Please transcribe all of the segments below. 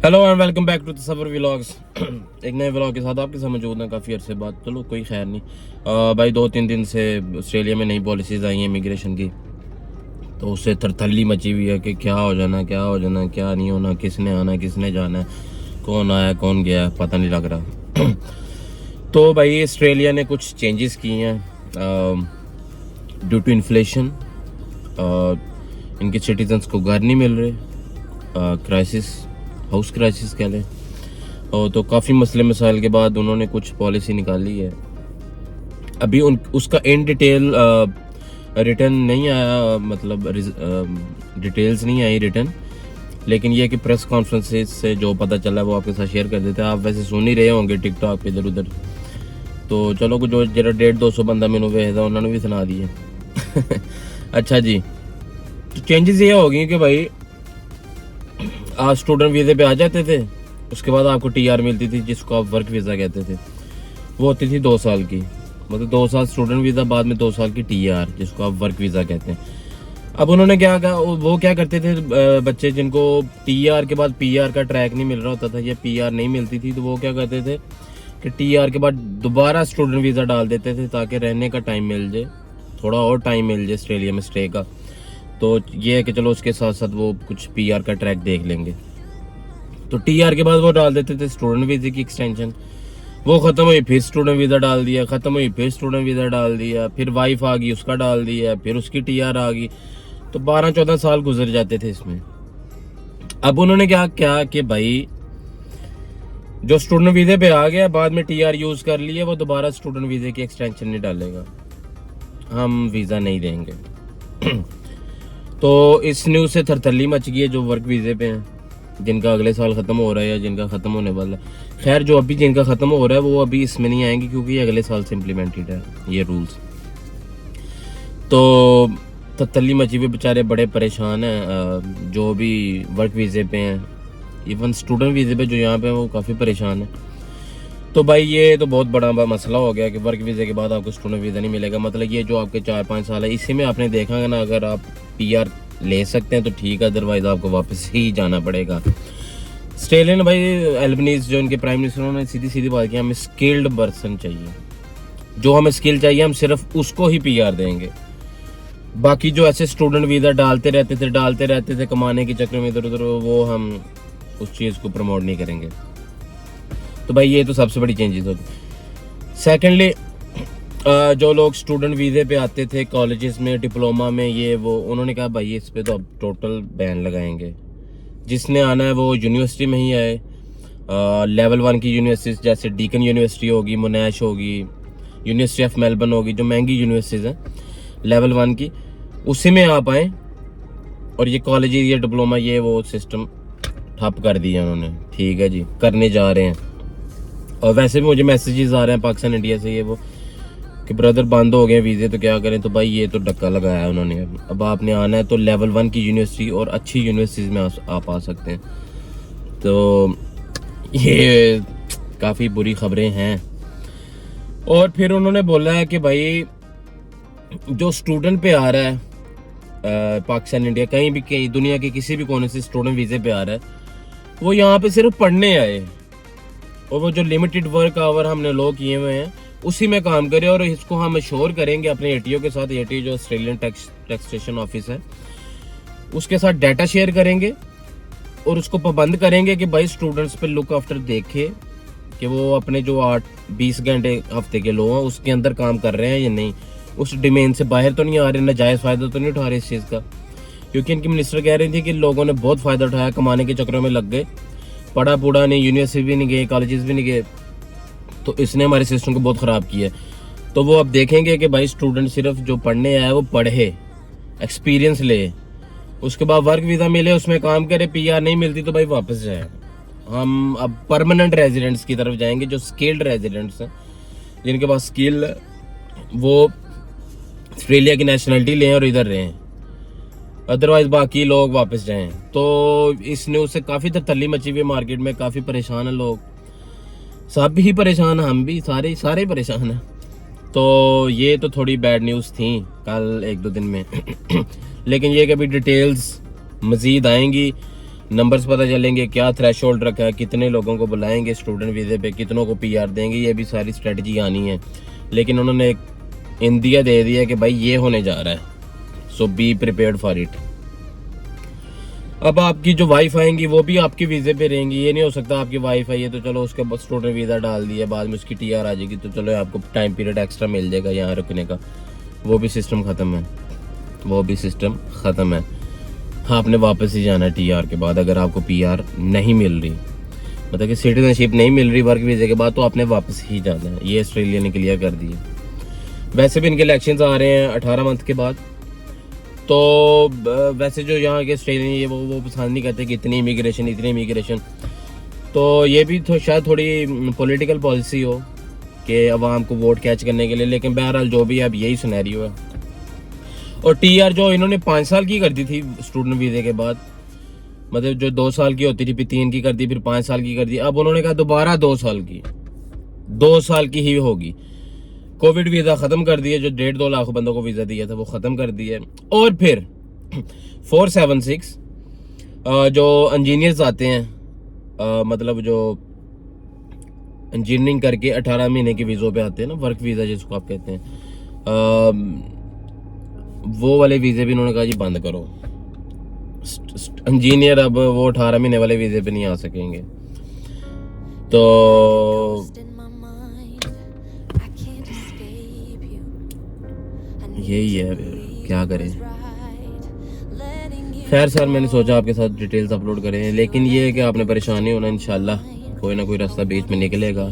Hello and welcome back to Tasavvur vlogs. एक नए vlog के साथ आपके साथ मौजूद है काफ़ी अरसे बाद। चलो कोई खैर नहीं। भाई 2-3 दिन से ऑस्ट्रेलिया में नई पॉलिसीज़ आई हैं इमिग्रेशन की, तो उससे थरथल्ली मची हुई है कि क्या हो जाना क्या नहीं होना, किसने आना किसने जाना है, कौन आया कौन गया पता नहीं लग रहा। तो भाई ऑस्ट्रेलिया ने कुछ चेंजेस किए हैं ड्यू टू इन्फ्लेशन। इनके सिटीजन्स को घर नहीं मिल रहे, क्राइसिस, हाउस क्राइसिस कह लें। और तो काफ़ी मसले मसाइल के बाद उन्होंने कुछ पॉलिसी निकाली है। अभी उसका इन डिटेल रिटर्न नहीं आया, मतलब डिटेल्स नहीं आई रिटर्न, लेकिन ये कि प्रेस कॉन्फ्रेंसेस से जो पता चला वो आपके साथ शेयर कर देते हैं। आप वैसे सुन ही रहे होंगे टिकटॉक पे इधर उधर, तो चलो कुछ जो जरा 150-200 बंदा मैनू भेजदा उन्होंने भी सुना दिए। अच्छा जी, तो चेंजेस ये होगी कि भाई आप स्टूडेंट वीज़े पे आ जाते थे, उसके बाद आपको टीआर मिलती थी जिसको आप वर्क वीज़ा कहते थे। वो होती थी 2 साल की, मतलब 2 साल स्टूडेंट वीज़ा, बाद में 2 साल की टीआर जिसको आप वर्क वीज़ा कहते हैं। अब उन्होंने क्या कहा, वो क्या करते थे बच्चे जिनको टीआर के बाद पीआर का ट्रैक नहीं मिल रहा होता था या पीआर नहीं मिलती थी, तो वो क्या करते थे कि टीआर के बाद दोबारा स्टूडेंट वीज़ा डाल देते थे ताकि रहने का टाइम मिल जाए, थोड़ा और टाइम मिल जाए ऑस्ट्रेलिया में स्टे का। तो ये है कि चलो उसके साथ साथ वो कुछ पीआर का ट्रैक देख लेंगे। तो टीआर के बाद वो डाल देते थे स्टूडेंट वीज़े की एक्सटेंशन। वो ख़त्म हुई फिर स्टूडेंट वीज़ा डाल दिया, ख़त्म हुई फिर स्टूडेंट वीज़ा डाल दिया, फिर वाइफ आ गई उसका डाल दिया, फिर उसकी टीआर आ गई। तो 12-14 साल गुजर जाते थे इसमें। अब उन्होंने क्या किया कि भाई जो स्टूडेंट वीज़े पे आ गया, बाद में टीआर यूज़ कर लिया, वो दोबारा स्टूडेंट वीज़े की एक्सटेंशन नहीं डालेगा, हम वीज़ा नहीं देंगे। तो इस न्यूज़ से थरथल्ली मच गई है जो वर्क वीज़े पे हैं, जिनका अगले साल ख़त्म हो रहा है या जिनका ख़त्म होने वाला है। खैर जो अभी जिनका ख़त्म हो रहा है वो अभी इसमें नहीं आएंगे क्योंकि ये अगले साल से इम्प्लीमेंटेड है ये रूल्स। तो थरथल्ली मची हुई, बेचारे बड़े परेशान हैं जो भी वर्क वीज़े पे हैं, इवन स्टूडेंट वीज़े पे जो यहाँ पे हैं वो काफ़ी परेशान हैं। तो भाई ये तो बहुत बड़ा मसला हो गया कि वर्क वीज़े के बाद आपको स्टूडेंट वीज़ा नहीं मिलेगा। मतलब ये जो आपके 4-5 साल है इसी में आपने देखा है ना, अगर आप पीआर ले सकते हैं तो ठीक है, अदरवाइज आपको वापस ही जाना पड़ेगा। ऑस्ट्रेलियन भाई एल्बनीज जो इनके प्राइम मिनिस्टर, उन्होंने सीधी सीधी बात की, हमें स्किल्ड पर्सन चाहिए, जो हमें स्किल चाहिए हम सिर्फ उसको ही पीआर देंगे। बाकी जो ऐसे स्टूडेंट वीज़ा डालते रहते थे कमाने के चक्कर में इधर उधर, वो हम उस चीज़ को प्रमोट नहीं करेंगे। तो भाई ये तो सबसे बड़ी चेंजेस होगी। सेकेंडली जो लोग स्टूडेंट वीज़े पे आते थे कॉलेजेस में, डिप्लोमा में, ये वो, उन्होंने कहा भाई इस पे तो अब टोटल बैन लगाएंगे। जिसने आना है वो यूनिवर्सिटी में ही आए, लेवल 1 की यूनिवर्सिटीज़ जैसे डीकन यूनिवर्सिटी होगी, मोनैश होगी, यूनिवर्सिटी ऑफ मेलबर्न होगी, जो महंगी यूनिवर्सिटीज़ हैं लेवल 1 की, उसी में आप आएँ। और ये कॉलेज, ये डिप्लोमा, ये वो सिस्टम ठप कर दिया उन्होंने। ठीक है जी, करने जा रहे हैं। और वैसे भी मुझे मैसेजेस आ रहे हैं पाकिस्तान इंडिया से ये वो कि ब्रदर बंद हो गए वीज़े, तो क्या करें। तो भाई ये तो धक्का लगाया है उन्होंने। अब आपने आना है तो लेवल 1 की यूनिवर्सिटी और अच्छी यूनिवर्सिटीज़ में आप आ सकते हैं। तो ये काफ़ी बुरी खबरें हैं। और फिर उन्होंने बोला है कि भाई जो स्टूडेंट पे आ रहा है पाकिस्तान इंडिया, कहीं भी, कहीं दुनिया के किसी भी कोने से स्टूडेंट वीज़े पे आ रहा है, वो यहाँ पे सिर्फ पढ़ने आए, और वो जो लिमिटेड वर्क आवर हमने लो किए हुए हैं उसी में काम करें। और इसको हम श्योर करेंगे अपने एटीओ के साथ, एटीओ जो ऑस्ट्रेलियन टैक्सेशन ऑफिस है, उसके साथ डाटा शेयर करेंगे और उसको पाबंद करेंगे कि भाई स्टूडेंट्स पे लुक आफ्टर देखे कि वो अपने जो 8-20 घंटे हफ्ते के लो हैं उसके अंदर काम कर रहे हैं या नहीं, उस डिमेन से बाहर तो नहीं आ रहे, नाजायज़ फ़ायदा तो नहीं उठा रहे इस चीज़ का। क्योंकि इनकी मिनिस्टर कह रही थी कि लोगों ने बहुत फ़ायदा उठाया, कमाने के चक्करों में लग गए, पढ़ा पूढ़ा नहीं, यूनिवर्सिटी भी नहीं गए, कॉलेजेस भी नहीं गए, तो इसने हमारे सिस्टम को बहुत ख़राब किया। तो वो अब देखेंगे कि भाई स्टूडेंट सिर्फ जो पढ़ने आया वो पढ़े, एक्सपीरियंस ले, उसके बाद वर्क वीज़ा मिले उसमें काम करे, पीआर नहीं मिलती तो भाई वापस जाए। हम अब परमानेंट रेजिडेंट्स की तरफ जाएंगे, जो स्किल्ड रेजिडेंट्स हैं, जिनके पास स्किल, वो ऑस्ट्रेलिया की नेशनलिटी लें और इधर रहें, अदरवाइज बाकी लोग वापस जाएं। तो इस न्यूज़ से काफ़ी तसल्ली मची हुई है मार्केट में, काफ़ी परेशान है लोग, सब ही परेशान हैं, हम भी सारे परेशान हैं। तो ये तो थोड़ी बैड न्यूज़ थी कल 1-2 दिन में। लेकिन ये कि अभी डिटेल्स मज़ीद आएंगी, नंबर्स पता चलेंगे, क्या थ्रेशोल्ड रखा है, कितने लोगों को बुलाएंगे स्टूडेंट वीज़े पे, कितनों को पीआर देंगे, ये भी सारी स्ट्रेटजी आनी है। लेकिन उन्होंने एक इंदिया दे दिया कि भाई ये होने जा रहा है, सो बी प्रिपेयर्ड फॉर इट। अब आपकी जो वाइफ आएंगी वो भी आपके वीज़े पे रहेंगी। ये नहीं हो सकता आपकी वाइफ आई है तो चलो उसके बाद स्टूडेंट वीज़ा डाल दिया, बाद में उसकी टीआर आ जाएगी तो चलो आपको टाइम पीरियड एक्स्ट्रा मिल जाएगा यहाँ रुकने का। वो भी सिस्टम ख़त्म है, वो भी सिस्टम ख़त्म है। हाँ, आपने वापस ही जाना है टीआर के बाद। अगर आपको पीआर नहीं मिल रही, मतलब कि सिटीजनशिप नहीं मिल रही वर्क वीज़े के बाद, तो आपने वापस ही जाना है। ये ऑस्ट्रेलिया ने क्लियर कर दिया। वैसे भी इनके इलेक्शंस आ रहे हैं 18 मंथ के बाद, तो वैसे जो यहाँ के ऑस्ट्रेलियन ये वो पसंद नहीं करते कि इतनी इमिग्रेशन। तो ये भी तो शायद थोड़ी पॉलिटिकल पॉलिसी हो कि अवाम को वोट कैच करने के लिए। लेकिन बहरहाल जो भी है, अब यही सिनेरियो है। और टीआर जो इन्होंने 5 साल की कर दी थी स्टूडेंट वीज़े के बाद, मतलब जो 2 साल की होती थी, फिर 3 की कर दी, फिर 5 साल की कर दी। अब उन्होंने कहा दोबारा 2 साल की ही होगी। कोविड वीज़ा ख़त्म कर दिया, जो 1.5-2 लाख बंदों को वीज़ा दिया था वो ख़त्म कर दिया। और फिर 476 जो इंजीनियर्स आते हैं, मतलब जो इंजीनियरिंग करके 18 महीने के वीज़ों पे आते हैं ना, वर्क वीज़ा जिसको आप कहते हैं, वो वाले वीज़े भी उन्होंने कहा जी बंद करो। इंजीनियर अब वो 18 महीने वाले वीज़े पे नहीं आ सकेंगे। तो यही है, क्या करें। खैर सर, मैंने सोचा आपके साथ डिटेल्स अपलोड करें, लेकिन ये है कि आपने परेशान नहीं होना। इंशाल्लाह कोई ना कोई रास्ता बीच में निकलेगा।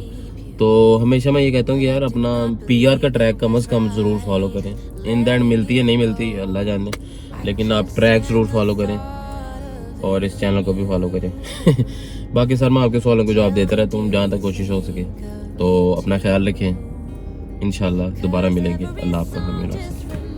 तो हमेशा मैं ये कहता हूँ कि यार अपना पीआर का ट्रैक कम से कम ज़रूर फॉलो करें। इन द एंड मिलती है नहीं मिलती अल्लाह जाने, लेकिन आप ट्रैक ज़रूर फॉलो करें और इस चैनल को भी फॉलो करें। बाकी सर मैं आपके सवालों को जवाब देता रहता हूँ जहाँ तक कोशिश हो सके। तो अपना ख्याल रखें, इंशाल्लाह दोबारा मिलेंगे। अल्लाह आपका हमें